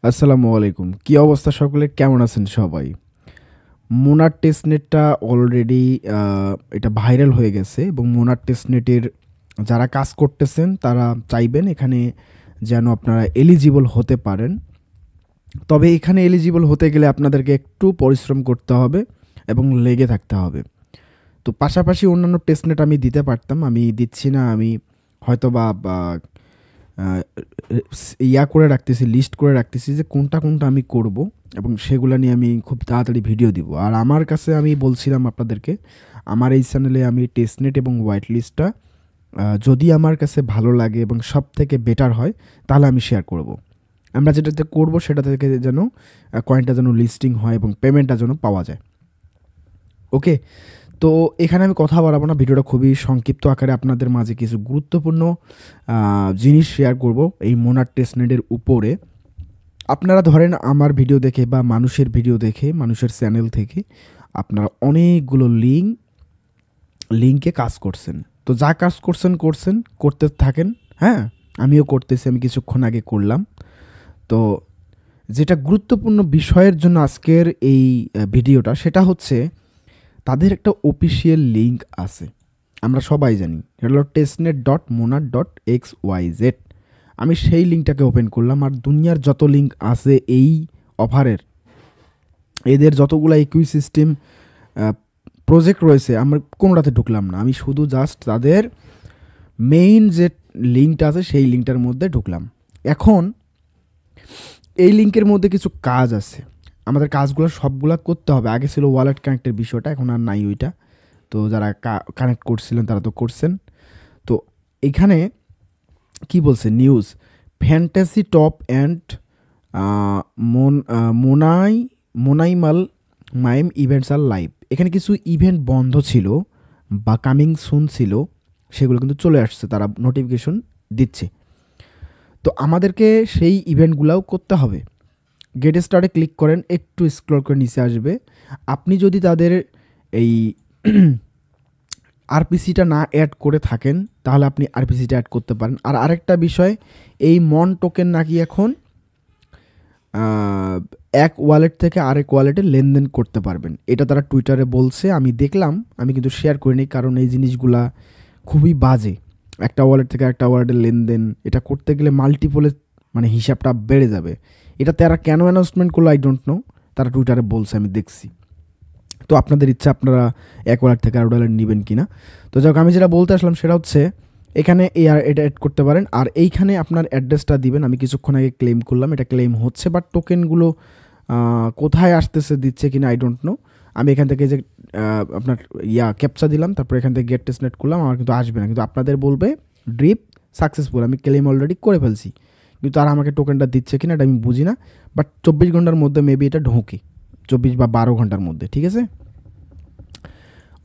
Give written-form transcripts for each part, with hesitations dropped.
আসসালামু আলাইকুম। কি অবস্থা সকলের? কেমন আছেন সবাই? মোনার টেস্টনেটটা অলরেডি আ এটা ভাইরাল হয়ে গেছে এবং মোনার টেস্টনেটের যারা কাজ করতেছেন তারা চাইবেন এখানে যেন আপনারা এলিজিবল হতে পারেন। তবে এখানে এলিজিবল হতে গেলে আপনাদেরকে একটু পরিশ্রম করতে হবে এবং লেগে থাকতে হবে। তো পাশাপাশি অন্যান্য টেস্টনেট আমি দিতে পারতাম। আমি দিচ্ছি না। আমি হয়তোবা বা আ করে রাখতেছি, লিস্ট করে রাখতেছি যে কোনটা আমি করব এবং সেগুলা নিয়ে আমি খুব তাড়াতাড়ি ভিডিও দিব। আর আমার কাছে আমি বলছিলাম আপনাদেরকে, আমার এই চ্যানেলে আমি টেস্টনেট এবং হোয়াইট লিস্টটা যদি আমার কাছে ভালো লাগে এবং সবথেকে বেটার হয়, তাহলে আমি শেয়ার করব। আমরা যেটাতে করব সেটা থেকে যেন কয়েনটা যেন লিস্টিং হয় এবং পেমেন্টটা যেন পাওয়া যায়। ওকে? তো এখানে আমি কথা বাড়াবো না। ভিডিওটা খুবই সংক্ষিপ্ত আকারে আপনাদের মাঝে কিছু গুরুত্বপূর্ণ জিনিস শেয়ার করব এই মোনার টেস্টনেটের উপরে। আপনারা ধরেন আমার ভিডিও দেখে বা মানুষের ভিডিও দেখে, মানুষের চ্যানেল থেকে আপনারা অনেকগুলো লিঙ্কে কাজ করছেন। তো যা কাজ করছেন, করতে থাকেন। হ্যাঁ? আমিও করতেছি। আমি কিছুক্ষণ আগে করলাম। তো যেটা গুরুত্বপূর্ণ বিষয়ের জন্য আজকের এই ভিডিওটা সেটা হচ্ছে তাদের একটা অফিসিয়াল লিঙ্ক আছে। আমরা সবাই জানি। এটা হলো testnet.monad.xyz। আমি সেই লিঙ্কটাকে ওপেন করলাম। আর দুনিয়ার যত লিঙ্ক আছে এই অফারের, এদের যতগুলা ইকোসিস্টেম আ প্রজেক্ট রয়েছে, আমরা কোনোটাতে ঢুকলাম না। আমি শুধু জাস্ট তাদের মেইন যে লিঙ্কটা আছে সেই লিঙ্কটার মধ্যে ঢুকলাম। এখন এই লিঙ্কের মধ্যে কিছু কাজ আছে। আমাদের কাজগুলো সবগুলা করতে হবে। আগে ছিল ওয়ালেট কানেক্টের বিষয়টা, এখন আর নাই ওইটা। তো যারা কানেক্ট করছিলেন তারা তো করছেন। তো এখানে কি বলছে নিউজ, ফ্যান্টাসি টপ অ্যান্ড মোনাইমাল মাইম ইভেন্টস আর লাইভ। এখানে কিছু ইভেন্ট বন্ধ ছিল বা কামিং সুন ছিল, সেগুলো কিন্তু চলে আসছে, তারা নোটিফিকেশন দিচ্ছে। তো আমাদেরকে সেই ইভেন্টগুলোও করতে হবে। গেট স্টার্টে ক্লিক করেন, একটু স্ক্রল করে নিচে আসবে। আপনি যদি তাদের এই আরপিসিটা না অ্যাড করে থাকেন তাহলে আপনি আরপিসিটা অ্যাড করতে পারেন। আর আরেকটা বিষয়, এই মন টোকেন নাকি এখন এক ওয়ালেট থেকে আরেক ওয়ালেটে লেনদেন করতে পারবেন। এটা তারা টুইটারে বলছে, আমি দেখলাম। আমি কিন্তু শেয়ার করিনি কারণ এই জিনিসগুলা খুবই বাজে। একটা ওয়ালেট থেকে একটা ওয়ালেটে লেনদেন এটা করতে গেলে মাল্টিপলে মানে হিসাবটা বেড়ে যাবে। এটা তারা কেন অ্যানাউন্সমেন্ট করলো আই ডোন্ট নো। তারা টুইটারে বলছে, আমি দেখছি। তো আপনাদের ইচ্ছা আপনারা এক ওয়ালেট থেকে আরেক ওয়ালেট নেবেন কিনা। তো যাক, আমি যেটা বলতে আসলাম সেটা হচ্ছে এখানে এটা অ্যাড করতে পারেন। আর এইখানে আপনার অ্যাড্রেসটা দিবেন। আমি কিছুক্ষণ আগে ক্লেম করলাম, এটা ক্লেম হচ্ছে, বাট টোকেনগুলো কোথায় আসতেছে দিচ্ছে কিনা আই ডোন্ট নো। আমি এখান থেকে যে আপনার ক্যাপচা দিলাম, তারপর এখান থেকে গেট টেস্টনেট করলাম, আমার কিন্তু আসবে না, কিন্তু আপনাদের বলবে ড্রিপ সাকসেসফুল। আমি ক্লেম অলরেডি করে ফেলছি, কিন্তু তারা আমাকে টোকেনটা দিচ্ছে কিনা এটা আমি বুঝি না। বাট 24 ঘন্টার মধ্যে মেবি এটা ঢোকে, 24 বা 12 ঘন্টার মধ্যে, ঠিক আছে।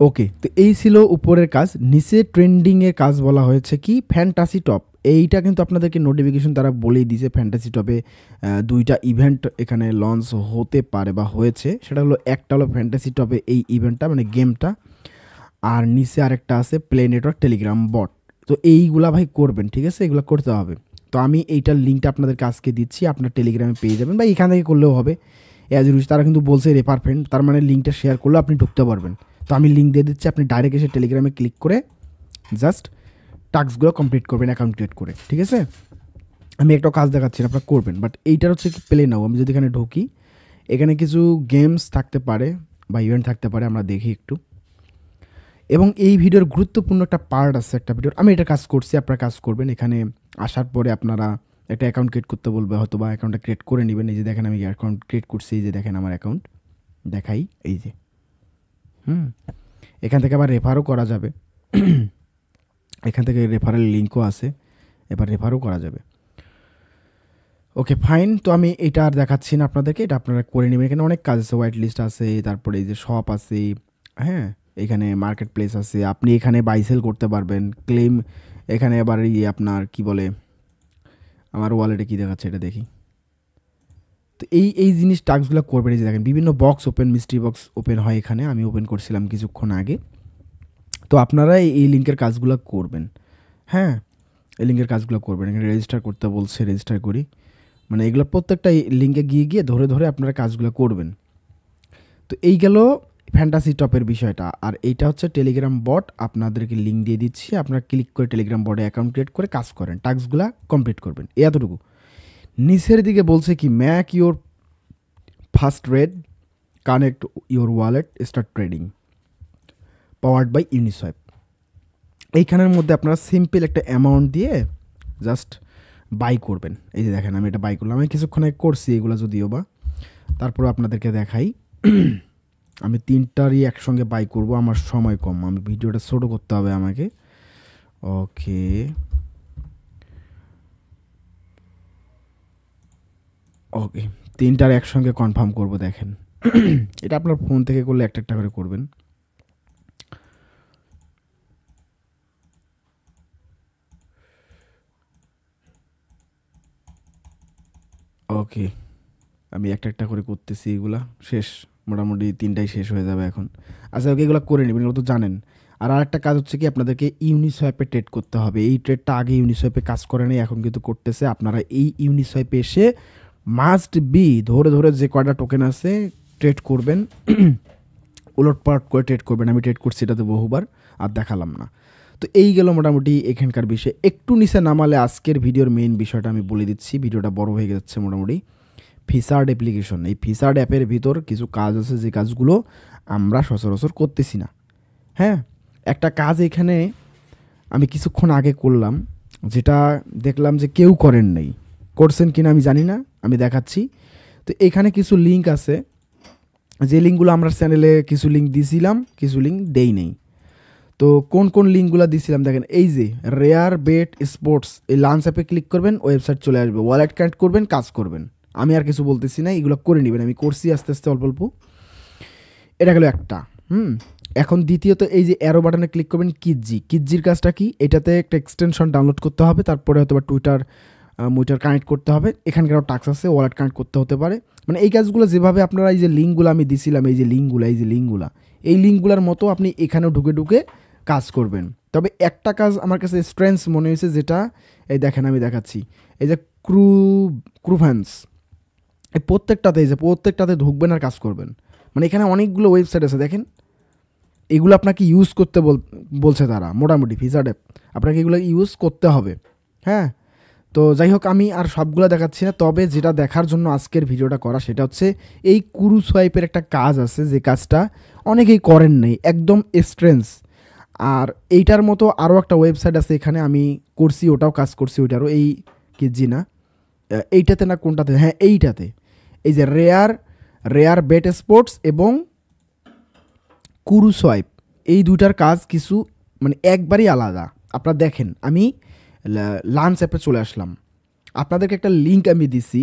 ওকে, তো এই ছিল উপরের কাজ। নিচে ট্রেন্ডিংয়ের কাজ বলা হয়েছে কি ফ্যান্টাসি টপ। এইটা কিন্তু আপনাদেরকে নোটিফিকেশন তারা বলেই দিয়েছে। ফ্যান্টাসি টপে দুইটা ইভেন্ট এখানে লঞ্চ হতে পারে বা হয়েছে। সেটা হলো একটা হলো ফ্যান্টাসি টপে এই ইভেন্টটা মানে গেমটা, আর নিচে আরেকটা আছে প্লে নেটওয়ার্ক টেলিগ্রাম বট। তো এইগুলা ভাই করবেন, ঠিক আছে, এগুলো করতে হবে। তো আমি এইটার লিঙ্কটা আপনাদেরকে আজকে দিচ্ছি, আপনার টেলিগ্রামে পেয়ে যাবেন বা এখান থেকে করলেও হবে। অ্যাজ ইউজ তারা কিন্তু বলছে রেফার ফ্রেন্ড, তার মানে লিঙ্কটা শেয়ার করলেও আপনি ঢুকতে পারবেন। তো আমি লিঙ্ক দিয়ে দিচ্ছি, আপনি ডাইরেক্ট এসে টেলিগ্রামে ক্লিক করে জাস্ট টাস্কগুলো কমপ্লিট করবেন অ্যাকাউন্ট ক্রিয়েট করে, ঠিক আছে। আমি একটা কাজ দেখাচ্ছি আপনারা করবেন, বাট এইটার হচ্ছে কি প্লে নাও। আমি যদি এখানে ঢুকি, এখানে কিছু গেমস থাকতে পারে বা ইভেন্ট থাকতে পারে, আমরা দেখি একটু। এবং এই ভিডিওর গুরুত্বপূর্ণ একটা পার্ট আছে, একটা ভিডিওর আমি এটা কাজ করছি, আপনারা কাজ করবেন। এখানে আসার পরে আপনারা একটা অ্যাকাউন্ট ক্রিয়েট করতে বলবে, হয়তো বা অ্যাকাউন্টটা ক্রিয়েট করে নেবেন। এই যে দেখেন আমি অ্যাকাউন্ট ক্রিয়েট করছি, এই যে দেখেন আমার অ্যাকাউন্ট দেখাই, এই যে এখান থেকে আবার রেফারও করা যাবে। এখান থেকে রেফারেল লিঙ্কও আছে, এবার রেফারও করা যাবে। ওকে ফাইন, তো আমি এটা আর দেখাচ্ছি না আপনাদেরকে, এটা আপনারা করে নেবেন। এখানে অনেক কাজ আছে, হোয়াইট লিস্ট আছে, তারপরে এই যে শপ আছে, হ্যাঁ, এখানে মার্কেট প্লেস আছে, আপনি এখানে বাই সেল করতে পারবেন, ক্লেম। এখানে আবার আপনার কি বলে, আমার ওয়ালেটে কী দেখাচ্ছে এটা দেখি। তো এই জিনিস টাস্কগুলো করবেন। এই যে দেখেন বিভিন্ন box open, mystery box open হয় এখানে, আমি ওপেন করছিলাম কিছুক্ষণ আগে। তো আপনারা এই লিঙ্কের কাজগুলো করবেন। হ্যাঁ, এই লিঙ্কের কাজগুলো করবেন। এখানে রেজিস্টার করতে বলছে, রেজিস্টার করি। মানে এগুলো প্রত্যেকটা লিঙ্কে গিয়ে গিয়ে ধরে ধরে আপনারা কাজগুলো করবেন। তো এই গেল ফ্যান্টাসি টপের বিষয়টা। আর এইটা হচ্ছে টেলিগ্রাম বট, আপনাদেরকে লিঙ্ক দিয়ে দিচ্ছি, আপনারা ক্লিক করে টেলিগ্রাম বটে অ্যাকাউন্ট ক্রিয়েট করে কাজ করেন, টাস্কগুলো কমপ্লিট করবেন, এতটুকু। নিচের দিকে বলছে কি make your first trade, connect your wallet, start trading, powered by Uniswap. এইখানের মধ্যে আপনারা সিম্পল একটা অ্যামাউন্ট দিয়ে জাস্ট বাই করবেন। এই যে দেখেন আমি এটা বাই করলাম, আমি কিছুক্ষণ আগে করছি এগুলো যদিও বা, তারপর আপনাদেরকে দেখাই। আমি 3টারই একসঙ্গে বাই করব, আমার সময় কম, আমি ভিডিওটা ছোটো করতে হবে আমাকে। ওকে, ওকে 3টার একসঙ্গে কনফার্ম করব। দেখেন এটা আপনার ফোন থেকে করলে একটা একটা করে করবেন। ওকে, আমি একটা একটা করে করতেছি, এগুলা শেষ, মোটামুটি 3টাই শেষ হয়ে যাবে এখন। আচ্ছা ওকে, এগুলো করে নেবেন, এগুলো তো জানেন। আর আরেকটা কাজ হচ্ছে কি আপনাদেরকে ইউনিসোয়াপে ট্রেড করতে হবে। এই ট্রেডটা আগে ইউনিসোয়াপে কাজ করে নেই, এখন কিন্তু করতেছে। আপনারা এই ইউনিসোয়াপে এসে মাস্ট বি ধরে ধরে যে কয়টা টোকেন আছে ট্রেড করবেন, উলটপালট করে ট্রেড করবেন। আমি ট্রেড করছি এটাতে বহুবার, আর দেখালাম না। তো এই গেল মোটামুটি এখানকার বিষয়। একটু নিচে নামালে আজকের ভিডিওর মেইন বিষয়টা আমি বলে দিচ্ছি, ভিডিওটা বড় হয়ে যাচ্ছে মোটামুটি। ফিসার্ড অ্যাপ্লিকেশন, এই ফিসার্ড অ্যাপের ভিতর কিছু কাজ আছে যে কাজগুলো আমরা সচরাচর করতেছি না। হ্যাঁ, একটা কাজ এখানে আমি কিছুক্ষণ আগে করলাম, যেটা দেখলাম যে কেউ করেন নাই, করছেন কিনা আমি জানি না, আমি দেখাচ্ছি। তো এখানে কিছু লিঙ্ক আছে, যে লিঙ্কগুলো আমরা চ্যানেলে কিছু লিঙ্ক দিয়েছিলাম, কিছু লিঙ্ক দেই নেই। তো কোন কোন লিঙ্কগুলো দিয়েছিলাম দেখেন, এই যে রেয়ার বেট স্পোর্টস, এই লাঞ্চ অ্যাপে ক্লিক করবেন, ওয়েবসাইট চলে আসবে, ওয়ালেট কানেক্ট করবেন, কাজ করবেন। আমি আর কিছু বলতেছি না, এগুলো করে নেবেন, আমি করছি আস্তে আস্তে অল্প অল্প। এটা গেল একটা। এখন দ্বিতীয়ত এই যে অ্যারো বাটনে ক্লিক করবেন, কিডজির কাজটা কি, এটাতে একটা এক্সটেনশন ডাউনলোড করতে হবে, তারপরে হয়তো বা টুইটার কানেক্ট করতে হবে। এখানকারও টাস্ক আছে, ওয়ালেট কানেক্ট করতে হতে পারে। মানে এই কাজগুলো যেভাবে আপনারা এই যে লিঙ্কগুলো আমি দিছিলাম, এই যে লিঙ্কগুলোর মতো আপনি এখানেও ঢুকে ঢুকে কাজ করবেন। তবে একটা কাজ আমার কাছে স্ট্রেঞ্জ মনে হয়েছে, যেটা এই দেখেন আমি দেখাচ্ছি, এই যে ক্রুভ্যান্স, এই প্রত্যেকটাতে ঢুকবেন আর কাজ করবেন। মানে এখানে অনেকগুলো ওয়েবসাইট আছে দেখেন, এগুলো আপনাকে ইউজ করতে বলছে তারা, মোটামুটি ফিসার্ড অ্যাপ আপনাকে এগুলো ইউজ করতে হবে। হ্যাঁ, তো যাই হোক আমি আর সবগুলো দেখাচ্ছি না, তবে যেটা দেখার জন্য আজকের ভিডিওটা করা সেটা হচ্ছে এই কুরুসোয়াইপের একটা কাজ আছে, যে কাজটা অনেকেই করেন নেই, একদম স্ট্রেঞ্জ। আর এইটার মতো আরও একটা ওয়েবসাইট আছে, এখানে আমি করছি, ওটাও কাজ করছি, ওইটারও এই কিজি না, এইটাতে না কোনটাতে, হ্যাঁ এইটাতে, এই যে রেয়ার বেট স্পোর্টস এবং কুরুসোয়াইপ, এই দুইটার কাজ কিছু মানে একবারই আলাদা। আপনারা দেখেন আমি লাঞ্চ অ্যাপে চলে আসলাম, আপনাদেরকে একটা লিঙ্ক আমি দিছি,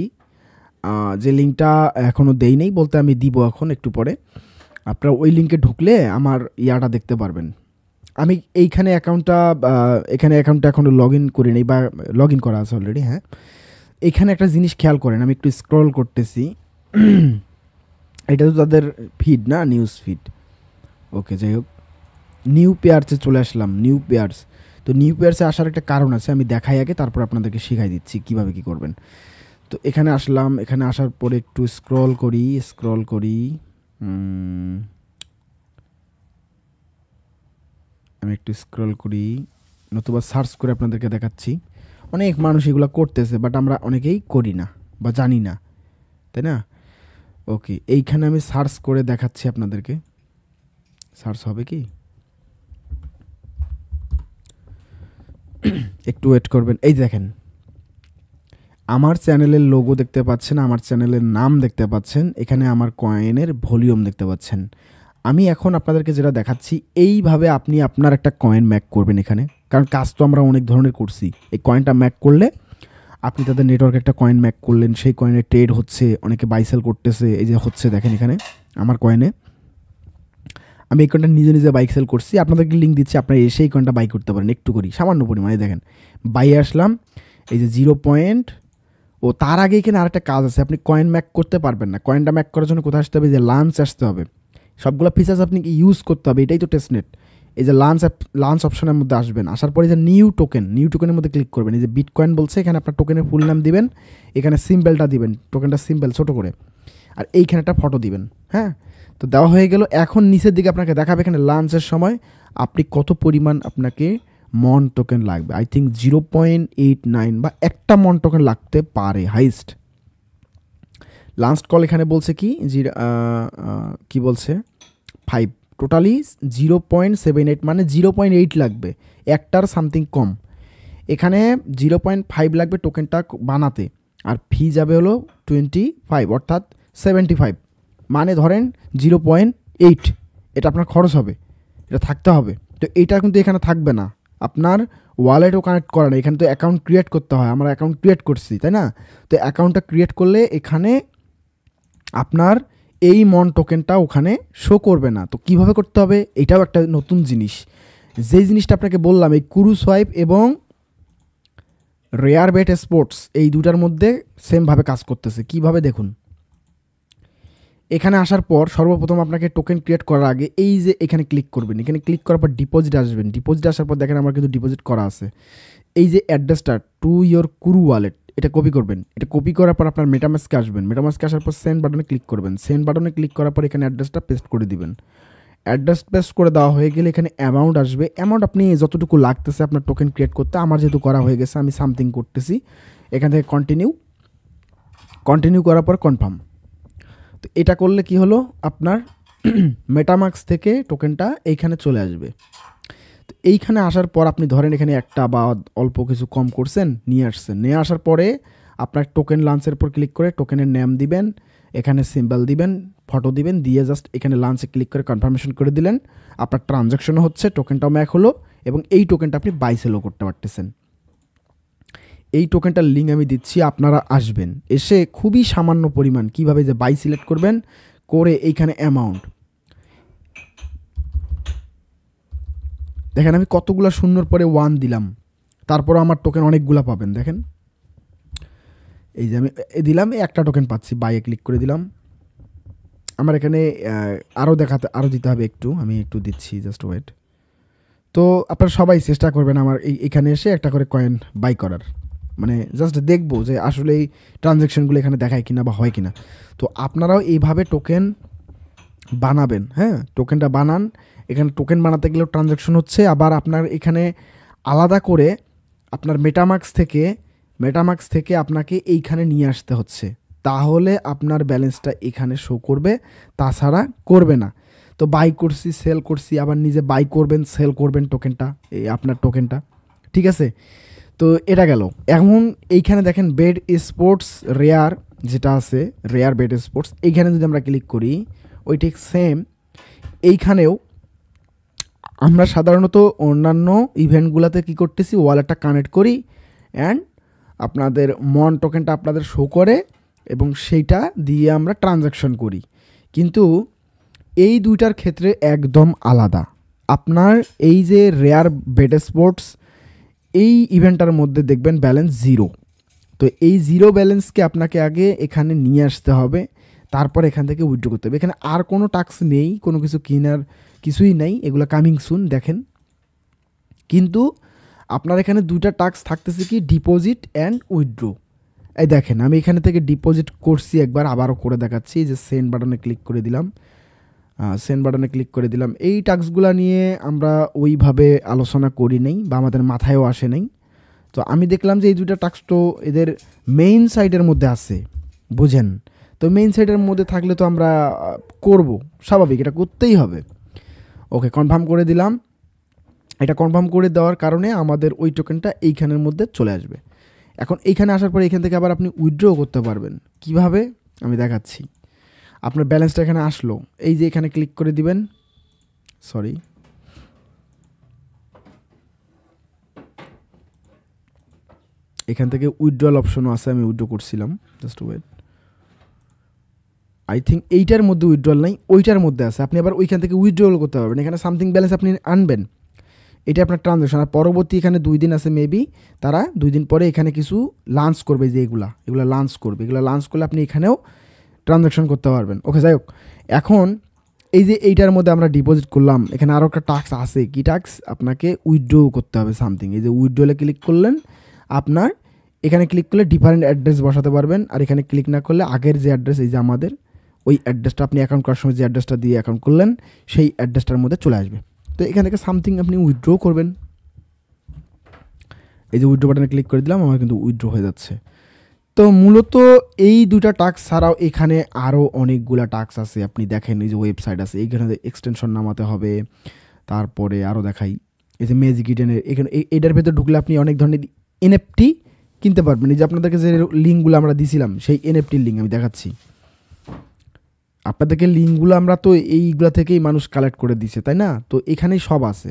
যে লিঙ্কটা এখনও দেই নেই, বলতে আমি দিব এখন একটু পরে। আপনারা ওই লিঙ্কে ঢুকলে আমার ইয়াটা দেখতে পারবেন। আমি এখানে অ্যাকাউন্টটা এখনও লগ ইন করি নেই, বা লগ ইন করা আছে অলরেডি। হ্যাঁ, এখানে একটা জিনিস খেয়াল করেন, আমি একটু স্ক্রল করতেছি, এটা তো তাদের ফিড না, নিউজ ফিড। ওকে, যাই হোক, নিউ পেয়ার্সে চলে আসলাম, তো নিউ পেয়ার্সে আসার একটা কারণ আছে, আমি দেখাই আগে, তারপর আপনাদেরকে শিখাই দিচ্ছি কীভাবে কী করবেন। তো এখানে আসলাম, এখানে আসার পরে একটু স্ক্রল করি, আমি একটু স্ক্রল করি, নতুবা সার্চ করে আপনাদেরকে দেখাচ্ছি। অনেক মানুষ এগুলো করতেছে, বাট আমরা অনেকেই করি না বা জানি না, তাই না? ওকে, এইখানে আমি সার্চ করে দেখাচ্ছি আপনাদেরকে, সার্চ হবে কি, একটু ওয়েট করবেন। এই দেখেন আমার চ্যানেলের লোগো দেখতে পাচ্ছেন, আমার চ্যানেলের নাম দেখতে পাচ্ছেন, এখানে আমার কয়েনের ভলিউম দেখতে পাচ্ছেন। আমি এখন আপনাদেরকে যেটা দেখাচ্ছি, এইভাবে আপনি আপনার একটা কয়েন ম্যাক করবেন এখানে, কারণ কাজ তো আমরা অনেক ধরনের করছি। এই কয়েনটা ম্যাক করলে আপনি তাদের নেটওয়ার্কে একটা কয়েন ম্যাক করলেন, সেই কয়েনের ট্রেড হচ্ছে, অনেকে বাইসেল করতেছে, এই যে হচ্ছে দেখেন এখানে আমার কয়েনে, আমি এই কয়েনটা নিজে নিজে বাইক সেল করছি, আপনাদেরকে লিঙ্ক দিচ্ছি, আপনারা এসে এই কয়েনটা বাই করতে পারেন, একটু করি সামান্য পরিমাণে। দেখেন বাই আসলাম, এই যে 0 পয়েন্ট, ও তার আগে এখানে আরেকটা কাজ আছে, আপনি কয়েন ম্যাক করতে পারবেন না। কয়েনটা ম্যাক করার জন্য কোথায় আসতে হবে, যে লাঞ্চ আসতে হবে, সবগুলো ফিচার্স আপনি ইউজ করতে হবে, এটাই তো টেস্টনেট। এই যে লাঞ্চ অপশনের মধ্যে আসবেন, আসার পরে যে নিউ টোকেনের মধ্যে ক্লিক করবেন। এই যে বিটকয়েন বলছে, এখানে আপনার টোকেনের ফুল নাম দিবেন, এখানে সিম্বলটা দিবেন, টোকেনটা সিম্বল ছোটো করে, আর এইখানে একটা ফটো দিবেন। হ্যাঁ, তো দেওয়া হয়ে গেল। এখন নিচের দিকে আপনাকে দেখাবে এখানে লাঞ্চের সময় আপনি কত পরিমাণ আপনাকে মন টোকেন লাগবে। আই থিঙ্ক 0.89 বা একটা মন টোকেন লাগতে পারে হাইস্ট। লাস্ট কল এখানে বলছে কি বলছে 5, টোটালি 0.78 মানে 0.8 লাগবে, একটার সামথিং কম। এখানে 0.5 লাগবে টোকেনটা বানাতে, আর ফি যাবে হলো 25 অর্থাৎ 75, মানে ধরেন 0.8 এটা আপনার খরচ হবে, এটা থাকতে হবে। তো এটা কিন্তু এখানে থাকবে না, আপনার ওয়ালেটও কানেক্ট করা নেই, এখানে তো অ্যাকাউন্ট ক্রিয়েট করতে হয়, আমরা অ্যাকাউন্ট ক্রিয়েট করছি তাই না। তো অ্যাকাউন্টটা ক্রিয়েট করলে এখানে আপনার এই মন টোকেনটা ওখানে শো করবে না। তো কিভাবে করতে হবে, এটাও একটা নতুন জিনিস। যেই জিনিসটা আপনাকে বললাম, এই কুরু সোয়াইপ এবং রেয়ার বেট স্পোর্টস এই দুটার মধ্যে সেমভাবে কাজ করতেছে। কিভাবে দেখুন, এখানে আসার পর সর্বপ্রথম আপনাকে টোকেন ক্রিয়েট করার আগে এই যে এখানে ক্লিক করবেন, এখানে ক্লিক করার পর ডিপোজিট আসবেন। ডিপোজিট আসার পর দেখেন আমার কিন্তু ডিপোজিট করা আছে। এই যে অ্যাড্রেসটা টু ইয়োর কুরু ওয়ালেট, এটা কপি করবেন। এটা কপি করার পর আপনার মেটামাস্কে আসবেন, মেটামাস্কে আসার পর সেন্ড বাটনে ক্লিক করবেন। সেন্ড বাটনে ক্লিক করার পর এখানে অ্যাড্রেসটা পেস্ট করে দিবেন। অ্যাড্রেস পেস্ট করে দেওয়া হয়ে গেলে এখানে অ্যামাউন্ট আসবে। অ্যামাউন্ট আপনি যতটুকু লাগতেছে আপনার টোকেন ক্রিয়েট করতে, আমার যেহেতু করা হয়ে গেছে আমি সামথিং করতেছি, এখান থেকে কন্টিনিউ করার পর কনফার্ম। তো এটা করলে কি হলো, আপনার মেটামাক্স থেকে টোকেনটা এইখানে চলে আসবে। তো এইখানে আসার পর আপনি ধরেন এখানে একটা বা অল্প কিছু কম করছেন, নিয়ে আসছেন, নিয়ে আসার পরে আপনার টোকেন লাঞ্চের উপর ক্লিক করে টোকেনের নেম দিবেন, এখানে সিম্বল দিবেন, ফটো দিবেন, দিয়ে জাস্ট এখানে লাঞ্চে ক্লিক করে কনফার্মেশন করে দিলেন। আপনার ট্রানজ্যাকশনও হচ্ছে, টোকেনটাও ম্যাক হলো, এবং এই টোকেনটা আপনি বাই সেলও করতে পারতেছেন। এই টোকেনটার লিঙ্ক আমি দিচ্ছি, আপনারা আসবেন, এসে খুবই সামান্য পরিমাণ কিভাবে যে বাই সিলেক্ট করবেন, করে এইখানে অ্যামাউন্ট দেখেন আমি কতগুলো শূন্যর পরে 1 দিলাম, তারপরও আমার টোকেন অনেকগুলো পাবেন। দেখেন এই যে আমি দিলাম, একটা টোকেন পাচ্ছি, বাইয়ে ক্লিক করে দিলাম। আমার এখানে আরও দিতে হবে একটু, আমি একটু দিচ্ছি, জাস্ট ওয়েট। তো আপনারা সবাই চেষ্টা করবেন আমার এখানে এসে একটা করে কয়েন বাই করার, মানে জাস্ট দেখবো যে আসলে এই ট্রানজ্যাকশনগুলো এখানে দেখায় কিনা বা হয় কিনা। তো আপনারাও এইভাবে টোকেন বানাবেন। হ্যাঁ, টোকেনটা বানান। এখানে টোকেন বানাতে গেলেও ট্রানজ্যাকশন হচ্ছে, আবার আপনার এখানে আলাদা করে আপনার মেটামাক্স থেকে আপনাকে এইখানে নিয়ে আসতে হচ্ছে, তাহলে আপনার ব্যালেন্সটা এখানে শো করবে, তাছাড়া করবে না। তো বাই করছি, সেল করছি, আবার নিজে বাই করবেন, সেল করবেন টোকেনটা, এই আপনার টোকেনটা, ঠিক আছে। তো এটা গেল। এখন এইখানে দেখেন বেড স্পোর্টস রেয়ার যেটা আছে, রেয়ার বেড স্পোর্টস, এইখানে যদি আমরা ক্লিক করি, ওই ঠিক সেম এইখানেও আমরা সাধারণত অন্যান্য ইভেন্টগুলোতে কী করতেছি, ওয়ালেটটা কানেক্ট করি অ্যান্ড আপনাদের মন টোকেনটা আপনাদের শো করে এবং সেইটা দিয়ে আমরা ট্রানজ্যাকশন করি। কিন্তু এই দুইটার ক্ষেত্রে একদম আলাদা। আপনার এই যে রেয়ার বেড স্পোর্টস এই ইভেন্টটার মধ্যে দেখবেন ব্যালেন্স 0। তো এই 0 ব্যালেন্সকে আপনাকে আগে এখানে নিয়ে আসতে হবে, তারপর এখান থেকে উইথড্র করতে হবে। এখানে আর কোনো টাস্ক নেই, কোনো কিছু কেনার কিছুই নেই, এগুলো কামিং সুন দেখেন। কিন্তু আপনার এখানে দুইটা টাস্ক থাকতেছে, কি ডিপোজিট অ্যান্ড উইথড্র। এই দেখেন আমি এখানে থেকে ডিপোজিট করছি একবার, আবারও করে দেখাচ্ছি, যে সেন্ড বাটনে ক্লিক করে দিলাম। এই টাস্কগুলো নিয়ে আমরা ওইভাবে আলোচনা করি নাই বা আমাদের মাথায়ও আসে নাই। তো আমি দেখলাম যে এই দুইটা টাস্ক তো এদের মেইন সাইটের মধ্যে আছে, বুঝেন। তো মেইন সাইটের মধ্যে থাকলে তো আমরা করব, স্বাভাবিক, এটা করতেই হবে। ওকে, কনফার্ম করে দিলাম। এটা কনফার্ম করে দেওয়ার কারণে আমাদের ওই টোকেনটা এইখানের মধ্যে চলে আসবে। এখন এইখানে আসার পরে এখান থেকে আবার আপনি উইথড্রও করতে পারবেন। কিভাবে আমি দেখাচ্ছি। আপনার ব্যালেন্সটা এখানে আসলো, এই যে এখানে ক্লিক করে দিবেন, এখান থেকে উইথড্রল অপশনও আছে, আমি উইথড্র করছিলাম, জাস্ট ওয়েট। আই থিঙ্ক এইটার মধ্যে উইথড্রল নাই, ওইটার মধ্যে আছে। আপনি আবার ওইখান থেকে উইথড্রল করতে পারবেন। এখানে সামথিং ব্যালেন্স আপনি আনবেন, এটা আপনার ট্রানজ্যাকশন। আর পরবর্তী এখানে 2 দিন আছে, মেবি তারা 2 দিন পরে এখানে কিছু লাঞ্চ করবে, যে এগুলো লাঞ্চ করবে, এগুলো লাঞ্চ করলে আপনি এখানেও ট্রানজ্যাকশন করতে পারবেন। ওকে, যাই হোক, এখন এই যে এইটার মধ্যে আমরা ডিপোজিট করলাম, এখানে আরও একটা টাস্ক আছে। কি টাস্ক? আপনাকে উইথড্র করতে হবে সামথিং। এই যে উইথড্রলে ক্লিক করলেন, আপনার এখানে ক্লিক করলে ডিফারেন্ট অ্যাড্রেস বসাতে পারবেন। আর এখানে ক্লিক না করলে আগের যে অ্যাড্রেস, এই যে আমাদের ওই অ্যাড্রেসটা আপনি অ্যাকাউন্ট করার সময় যে অ্যাড্রেসটা দিয়ে অ্যাকাউন্ট করলেন সেই অ্যাড্রেসটার মধ্যে চলে আসবে। তো এখান থেকে সামথিং আপনি উইথড্র করবেন। এই যে উইথড্র বাটনে ক্লিক করে দিলাম, আমার কিন্তু উইথড্র হয়ে যাচ্ছে। তো মূলত এই দুটা টাস্ক ছাড়াও এখানে আরও অনেকগুলা টাস্ক আছে। আপনি দেখেন এই যে ওয়েবসাইট আছে, এইখানে এক্সটেনশন নামাতে হবে। তারপরে আরও দেখাই, এই যে ম্যাজিক ইডেনের এখানে এটার ভেতর ঢুকলে আপনি অনেক ধরনের এনএফটি কিনতে পারবেন। এই যে আপনাদেরকে যে লিঙ্কগুলো আমরা দিছিলাম সেই এনএফটির লিঙ্ক আমি দেখাচ্ছি আপনাদেরকে। লিঙ্কগুলো আমরা তো এইগুলা থেকেই মানুষ কালেক্ট করে দিছে, তাই না? তো এখানেই সব আছে,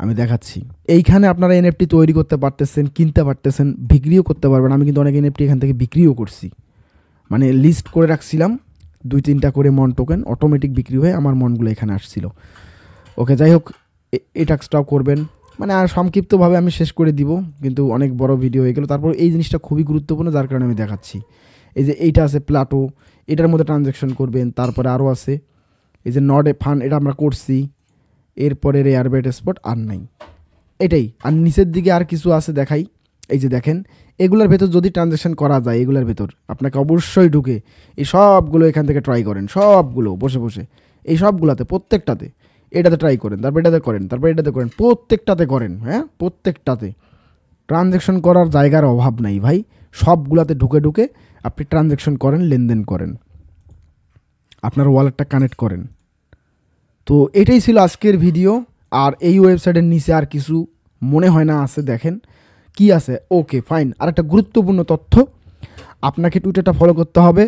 আমি দেখাচ্ছি। এইখানে আপনারা এনএফটি তৈরি করতে পারতেছেন, কিনতে পারতেছেন, বিক্রিও করতে পারবেন। আমি কিন্তু অনেক এনএফটি এখান থেকে বিক্রিও করছি, মানে লিস্ট করে রাখছিলাম 2-3টা করে মন টোকেন, অটোমেটিক বিক্রি হয়ে আমার মনগুলো এখানে আসছিল। ওকে, যাই হোক, এই টাস্কটাও করবেন। মানে আর সংক্ষিপ্তভাবে আমি শেষ করে দিব, কিন্তু অনেক বড় ভিডিও হয়ে গেল। তারপর এই জিনিসটা খুবই গুরুত্বপূর্ণ, যার কারণে আমি দেখাচ্ছি। এই যে এইটা আছে প্লাটো, এটার মধ্যে ট্রানজ্যাকশন করবেন। তারপরে আরও আছে এই যে নড এ ফান্ড, এটা আমরা করছি। এরপরে রেয়ারবেট স্পট আর নাই, এটাই। আর নিচের দিকে আর কিছু আছে দেখাই। এই যে দেখেন, এগুলোর ভেতর যদি ট্রানজ্যাকশন করা যায়, এগুলোর ভেতর আপনাকে অবশ্যই ঢুকে এই সবগুলো এখান থেকে ট্রাই করেন, সবগুলো বসে বসে এই সবগুলোতে প্রত্যেকটাতে। এটাতে ট্রাই করেন, তারপর এটাতে করেন, তারপর এটাতে করেন, প্রত্যেকটাতে করেন। হ্যাঁ, প্রত্যেকটাতে ট্রানজ্যাকশন করার জায়গার অভাব নাই ভাই। সবগুলাতে ঢুকে ঢুকে আপনি ট্রানজ্যাকশন করেন, লেনদেন করেন, আপনার ওয়ালেটটা কানেক্ট করেন। তো এটাই ছিল আজকের ভিডিও। আর এই ওয়েবসাইটের নিচে আর কিছু মনে হয় না আছে, দেখেন কি আছে। ওকে ফাইন, আর একটা গুরুত্বপূর্ণ তথ্য, আপনাকে টুইটারটা ফলো করতে হবে,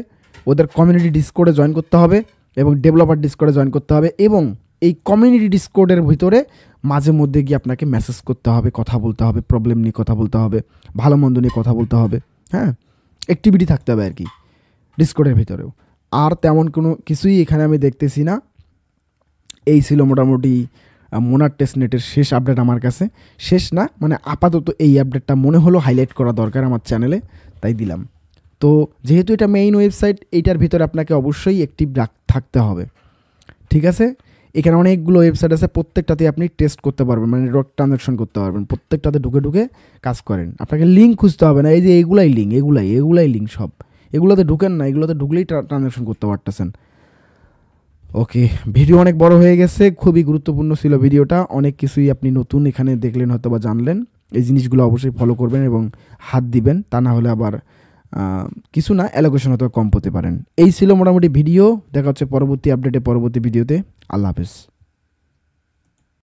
ওদের কমিউনিটি ডিসকোর্ডে জয়েন করতে হবে এবং ডেভেলপার ডিসকোর্ডে জয়েন করতে হবে। এবং এই কমিউনিটি ডিসকোর্ডের ভিতরে মাঝে মধ্যে গিয়ে আপনাকে মেসেজ করতে হবে, কথা বলতে হবে, প্রবলেম নিয়ে কথা বলতে হবে, ভালো মন্দ নিয়ে কথা বলতে হবে। হ্যাঁ, অ্যাক্টিভিটি থাকতে হবে আর কি ডিসকোর্ডের ভিতরেও। আর তেমন কোনো কিছুই এখানে আমি দেখতেছি না। এই ছিল মোটামুটি মোনার টেস্টনেটের শেষ আপডেট আমার কাছে। শেষ না, মানে আপাতত এই আপডেটটা মনে হলো হাইলাইট করা দরকার আমার চ্যানেলে, তাই দিলাম। তো যেহেতু এটা মেইন ওয়েবসাইট, এইটার ভিতরে আপনাকে অবশ্যই অ্যাক্টিভ থাকতে হবে, ঠিক আছে? এখানে অনেকগুলো ওয়েবসাইট আছে, প্রত্যেকটাতে আপনি টেস্ট করতে পারবেন, মানে ট্রানজ্যাকশন করতে পারবেন। প্রত্যেকটাতে ঢুকে ঢুকে কাজ করেন, আপনাকে লিঙ্ক খুঁজতে হবে না। এই যে এইগুলাই লিঙ্ক, এগুলাই লিঙ্ক সব। এগুলোতে ঢুকেন না, এগুলোতে ঢুকলেই ট্রানজ্যাকশন করতে পারতেছেন। ওকে, ভিডিও অনেক বড় হয়ে গেছে, খুবই গুরুত্বপূর্ণ ছিল ভিডিওটা। অনেক কিছুই আপনি নতুন এখানে দেখলেন, হয়তো বা জানলেন। এই জিনিসগুলো অবশ্যই ফলো করবেন এবং হাত দিবেন, তা না হলে আবার কিছু না, অ্যালোকেশন হয়তো কম পেতে পারেন। এই ছিল মোটামুটি ভিডিও। দেখা হচ্ছে পরবর্তী আপডেটে, পরবর্তী ভিডিওতে। আল্লাহ হাফেজ।